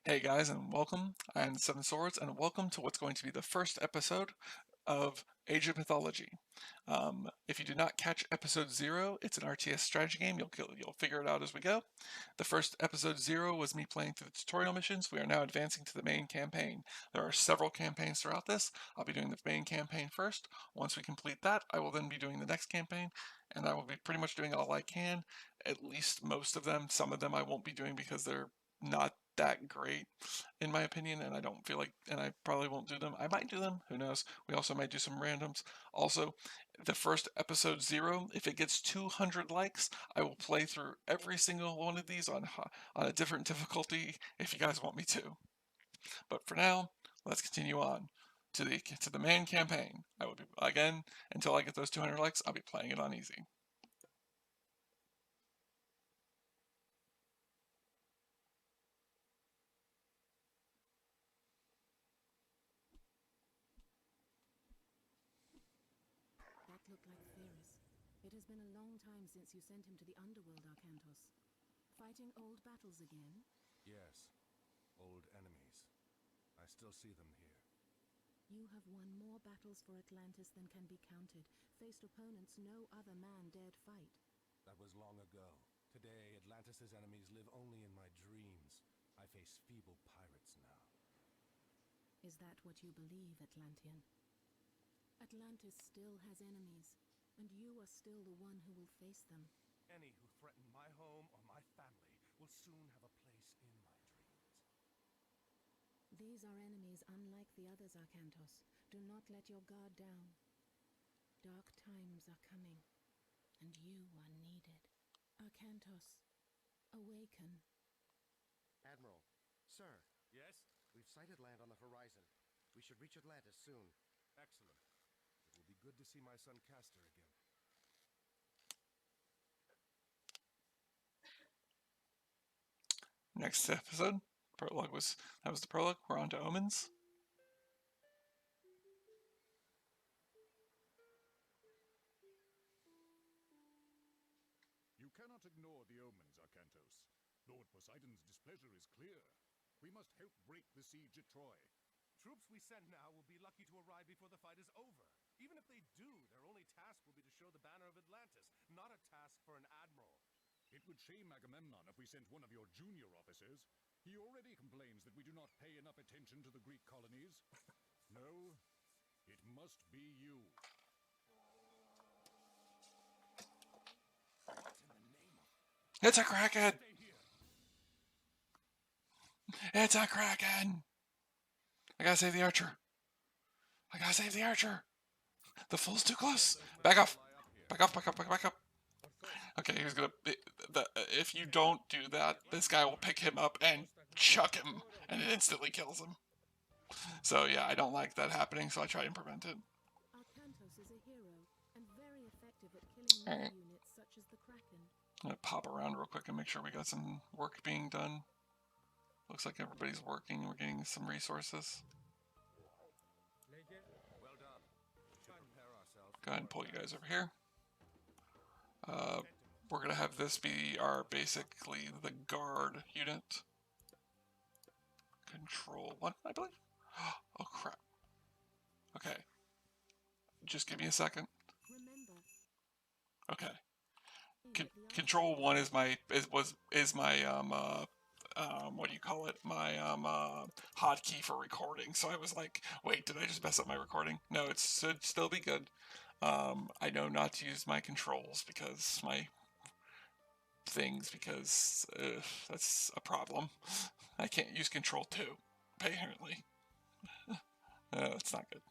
Hey guys, and welcome. I am the Seven Swords, and welcome to what's going to be the first episode of Age of Mythology. If you did not catch episode 0, it's an RTS strategy game. You'll figure it out as we go. The first episode 0 was me playing through the tutorial missions. We are now advancing to the main campaign. There are several campaigns throughout this. I'll be doing the main campaign first. Once we complete that, I will then be doing the next campaign, and I will be pretty much doing all I can. At least most of them. Some of them I won't be doing because they're not that great in my opinion, and I don't feel like, and I probably won't do them. I might do them, who knows. We also might do some randoms. Also, the first episode 0, if it gets 200 likes, I will play through every single one of these on a different difficulty if you guys want me to. But for now, let's continue on to the main campaign. I will be, again, until I get those 200 likes, I'll be playing it on easy. That looked like Ferris. It has been a long time since you sent him to the underworld, Arcantos. Fighting old battles again? Yes, old enemies. I still see them here. You have won more battles for Atlantis than can be counted, faced opponents no other man dared fight. That was long ago. Today, Atlantis' enemies live only in my dreams. I face feeble pirates now. Is that what you believe, Atlantean? Atlantis still has enemies, and you are still the one who will face them. Any who threaten my home or my family will soon have a place in my dreams. These are enemies unlike the others, Arcantos. Do not let your guard down. Dark times are coming, and you are needed. Arcantos, awaken. Admiral, sir, Yes? we've sighted land on the horizon. We should reach Atlantis soon. Excellent. It will be good to see my son Castor again. Next episode, that was the prologue. We're on to omens. You cannot ignore the omens, Arcantos. Lord Poseidon's displeasure is clear. We must help break the siege at Troy. Troops we send now will be lucky to arrive before the fight is over. Even if they do, their only task will be to show the banner of Atlantis, not a task for an admiral. It would shame Agamemnon if we sent one of your junior officers. He already complains that we do not pay enough attention to the Greek colonies. No, it must be you. What in the name of... It's a kraken! Stay here! It's a kraken! I gotta save the archer. I gotta save the archer. The fool's too close. Back off. Back off, back up, back up. Okay, he's gonna... If you don't do that, this guy will pick him up and chuck him, and it instantly kills him. So yeah, I don't like that happening, so I try and prevent it. Arcantos is a hero, and very effective at killing melee units such as the Kraken. I'm gonna pop around real quick and make sure we got some work being done. Looks like everybody's working. We're getting some resources. Well done. We should prepare ourselves. Go ahead and pull you guys over here. We're gonna have this be our basically the guard unit. Control 1, I believe. Oh crap. Okay. Just give me a second. Remember, Okay. the Control 1 is my what do you call it? My hotkey for recording. So I was like, wait, did I just mess up my recording? No, it should still be good. I know not to use my controls because that's a problem. I can't use control 2, apparently. That's not good.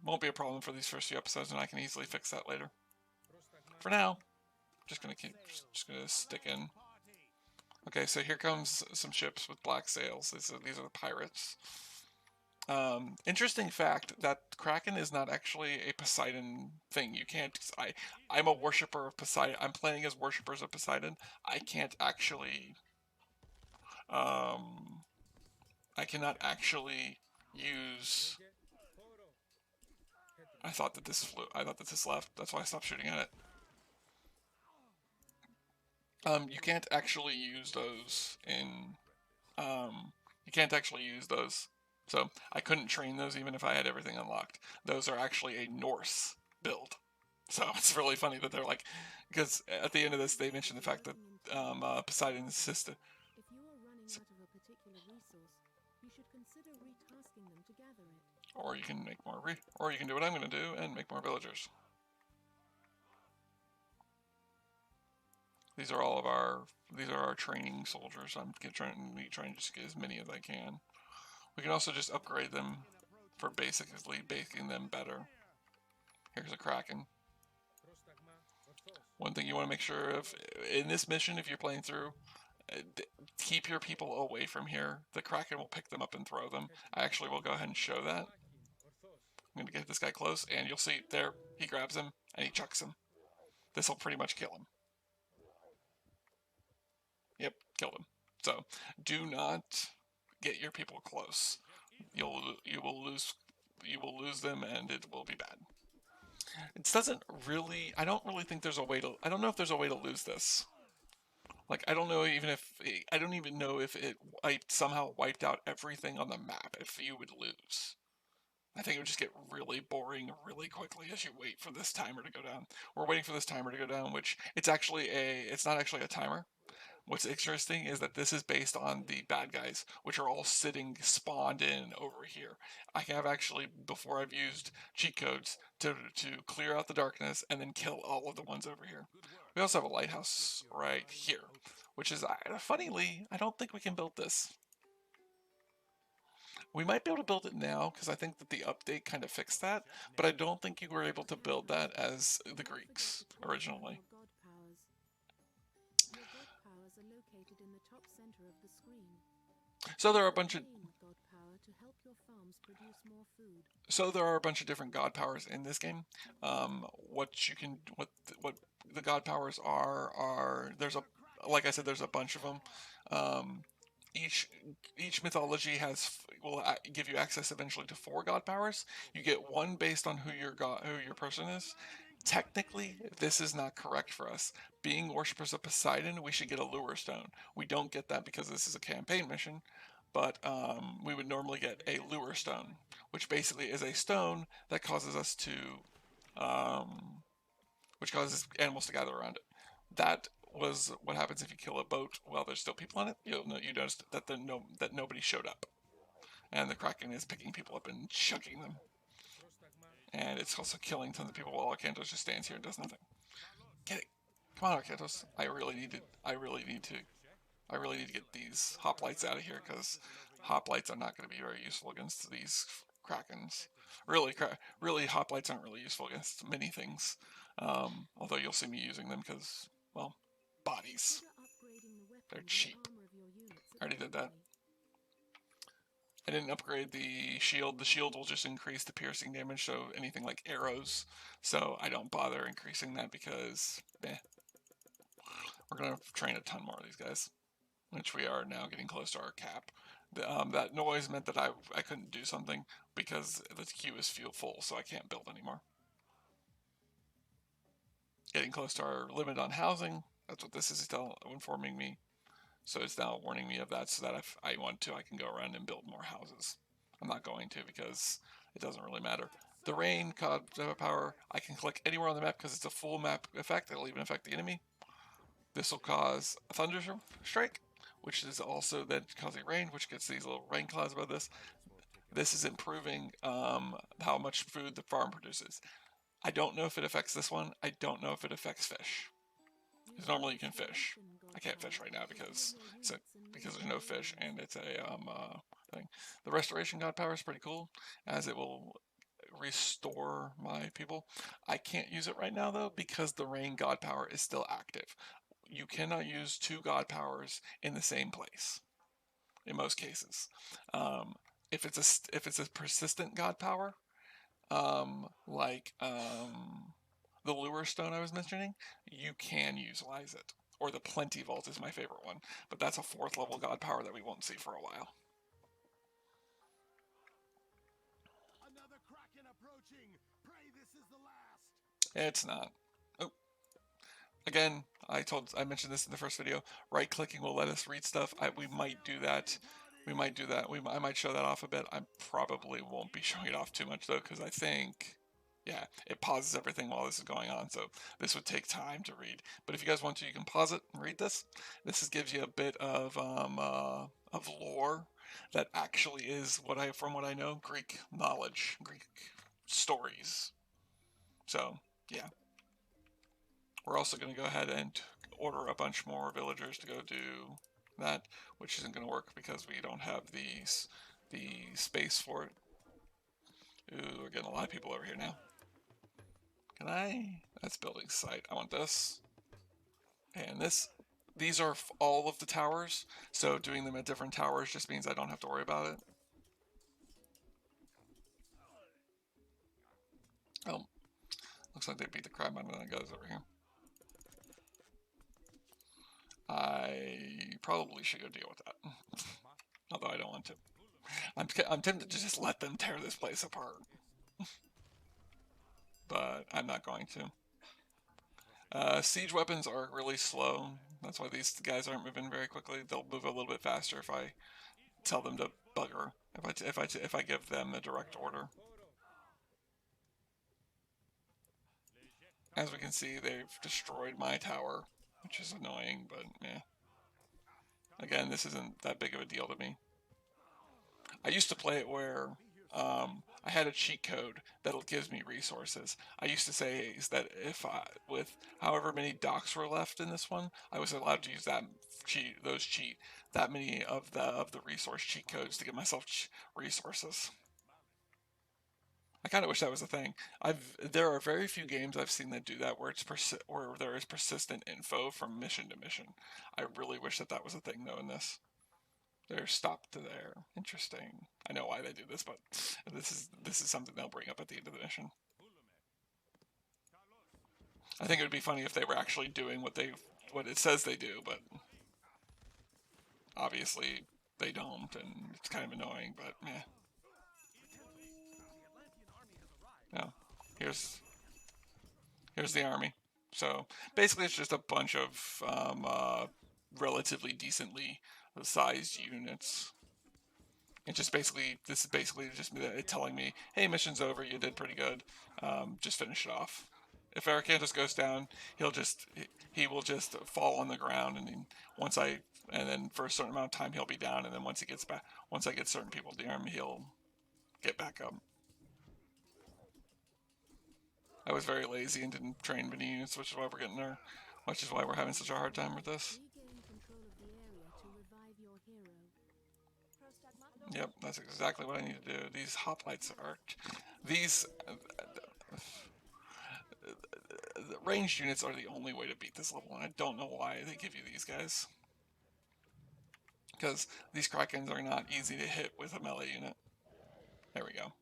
Won't be a problem for these first few episodes, and I can easily fix that later. For now, just gonna stick in. Okay, so here comes some ships with black sails. These are the pirates. Interesting fact that Kraken is not actually a Poseidon thing. You can't. I'm a worshiper of Poseidon. I'm playing as worshippers of Poseidon. I can't actually. I cannot actually use. I thought that this flew. I thought that this left. That's why I stopped shooting at it. You can't actually use those in You can't actually use those. So I couldn't train those even if I had everything unlocked. Those are actually a Norse build. So it's really funny that they're like, because at the end of this, they mention the fact that Poseidon's sister. If you are running out of a particular resource, you should consider retasking them to gather it. Or you can make more, or you can do what I'm going to do and make more villagers. These are all of our training soldiers. I'm trying to just get as many as I can. We can also just upgrade them for basically making them better. Here's a Kraken. One thing you want to make sure of in this mission, if you're playing through, keep your people away from here. The Kraken will pick them up and throw them. I actually will go ahead and show that. I'm going to get this guy close, and you'll see there, he grabs him, and he chucks him. This will pretty much kill him. Yep, killed him. So, do not get your people close. You will lose them, and it will be bad. It doesn't really. I don't really think there's a way to. I don't know if there's a way to lose this. Like I don't know even if I don't even know if it somehow wiped out everything on the map. If you would lose, I think it would just get really boring really quickly as you wait for this timer to go down. We're waiting for this timer to go down, which it's not actually a timer. What's interesting is that this is based on the bad guys, which are all sitting spawned in over here. I have actually, before I've used cheat codes to clear out the darkness and then kill all of the ones over here. We also have a lighthouse right here, which is, funnily, I don't think we can build this. We might be able to build it now, because I think that the update kind of fixed that, but I don't think you were able to build that as the Greeks originally. Are located in the top center of the screen. So there are a bunch of God power to help your farms produce more food. So there are a bunch of different god powers in this game. What the god powers are like I said, there's a bunch of them. Each mythology will give you access eventually to 4 god powers. You get one based on who your person is. Technically, this is not correct for us. Being worshippers of Poseidon, we should get a lure stone. We don't get that because this is a campaign mission, but we would normally get a lure stone, which basically is a stone that causes us to, which causes animals to gather around it. That was what happens if you kill a boat while there's still people on it. You notice that that nobody showed up, and the Kraken is picking people up and chucking them. And it's also killing tons of people while Arcantos just stands here and does nothing. Get it. Come on, Arcantos. I really need to get these hoplites out of here, because hoplites are not going to be very useful against these Krakens. Really, hoplites aren't really useful against many things. Although you'll see me using them because, well, bodies. They're cheap. I already did that. I didn't upgrade the shield. The shield will just increase the piercing damage, so anything like arrows. So I don't bother increasing that because, we're going to train a ton more of these guys, which we are now getting close to our cap. That noise meant that I couldn't do something because the queue is full, so I can't build anymore. Getting close to our limit on housing. That's what this is still informing me. So it's now warning me of that, so that if I want to, I can go around and build more houses. I'm not going to because it doesn't really matter. The rain god power, I can click anywhere on the map because it's a full map effect. It'll even affect the enemy. This will cause a thunder strike, which is also then causing rain, which gets these little rain clouds above this. This is improving how much food the farm produces. I don't know if it affects this one. I don't know if it affects fish. Because normally you can fish. I can't fish right now because there's no fish, and it's a thing. The restoration god power is pretty cool, as it will restore my people. I can't use it right now though because the rain god power is still active. You cannot use 2 god powers in the same place in most cases. If it's a persistent god power, like the lure stone I was mentioning, you can utilize it. Or the plenty vault is my favorite one, but that's a 4th level god power that we won't see for a while. Another Kraken approaching. Pray this is the last. It's not. Oh. Again, I mentioned this in the first video. Right clicking will let us read stuff. We might do that. We might do that. I might show that off a bit. I probably won't be showing it off too much though, because I think, yeah, it pauses everything while this is going on. So this would take time to read. But if you guys want to, you can pause it and read this. This gives you a bit of lore that actually is from what I know, Greek knowledge, Greek stories. So yeah. We're also going to go ahead and order a bunch more villagers to go do that, which isn't going to work because we don't have the space for it. Ooh, we're getting a lot of people over here now. Can I? That's building site. I want this. And this. These are all of the towers, so doing them at different towers just means I don't have to worry about it. Oh, looks like they beat the crap out of the guys over here. I probably should go deal with that. Although I don't want to. I'm tempted to just let them tear this place apart. But I'm not going to. Siege weapons are really slow. That's why these guys aren't moving very quickly. They'll move a little bit faster if I tell them to bugger. If I give them a direct order. As we can see, they've destroyed my tower, which is annoying, but yeah. Again, this isn't that big of a deal to me. I used to play it where I had a cheat code that'll give me resources. I used to say is that if with however many docks were left in this one, I was allowed to use that that many of the resource cheat codes to get myself resources. I kind of wish that was a thing. There are very few games I've seen that do that where where there is persistent info from mission to mission. I really wish that was a thing though in this. They're stopped there. Interesting. I know why they do this, but this is something they'll bring up at the end of the mission. I think it would be funny if they were actually doing what it says they do, but obviously they don't, and it's kind of annoying. But meh. No, here's the army. So basically, it's just a bunch of relatively decently sized units. It's just basically, this is basically just it telling me, hey, mission's over, you did pretty good, just finish it off. If Arakantos goes down, he will just fall on the ground, and then for a certain amount of time he'll be down, and then once I get certain people near him, he'll get back up. I was very lazy and didn't train many units, which is why we're having such a hard time with this. Yep, that's exactly what I need to do. These hoplites are... These... the ranged units are the only way to beat this level, and I don't know why they give you these guys. Because these Krakens are not easy to hit with a melee unit. There we go.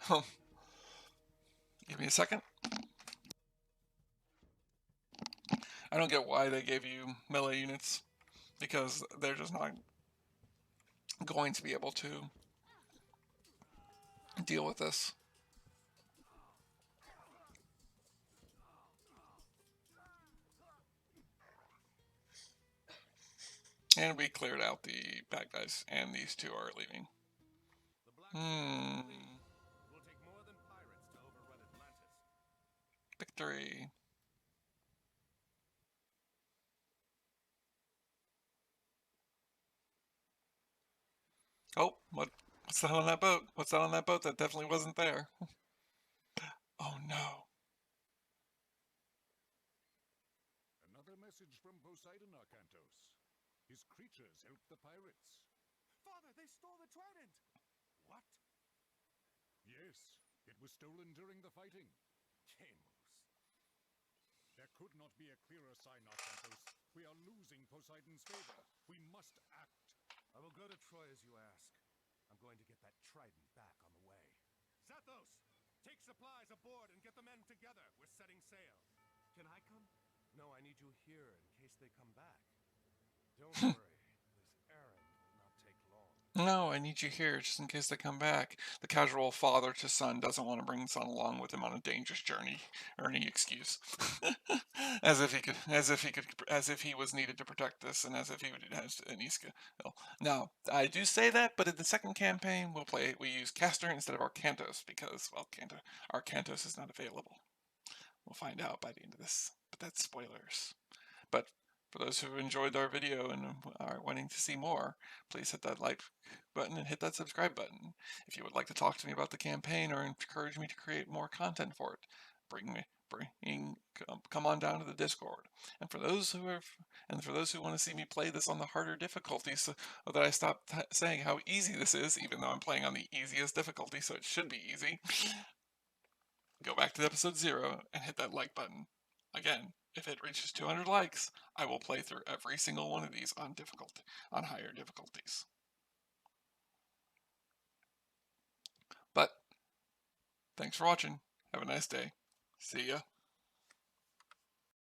Oh. Give me a second. I don't get why they gave you melee units, because they're just not going to be able to deal with this. And we cleared out the bad guys, and these two are leaving. Victory. Oh, what's that on that boat? What's that on that boat that definitely wasn't there? Oh no. Another message from Poseidon, Arkantos. His creatures helped the pirates. Father, they stole the trident! What? Yes, it was stolen during the fighting. Chamos. There could not be a clearer sign, Arkantos. We are losing Poseidon's favor. We must act. I will go to Troy as you ask. I'm going to get that trident back on the way. Zathos! Take supplies aboard and get the men together. We're setting sail. Can I come? No, I need you here in case they come back. Don't worry. This errand will not take long. No, I need you here just in case they come back. The casual father to son doesn't want to bring son along with him on a dangerous journey or any excuse. As if he was needed to protect this, and as if he would have any skill. Now, I do say that, but in the second campaign, we use Castor instead of Arcantos because, well, Arcantos is not available. We'll find out by the end of this, but that's spoilers. But for those who enjoyed our video and are wanting to see more, please hit that like button and hit that subscribe button. If you would like to talk to me about the campaign or encourage me to create more content for it, come on down to the Discord. And for those who want to see me play this on the harder difficulty, so that I stop saying how easy this is, even though I'm playing on the easiest difficulty, so it should be easy, go back to episode 0 and hit that like button. Again, if it reaches 200 likes, I will play through every single one of these on higher difficulties. But thanks for watching. Have a nice day. See ya.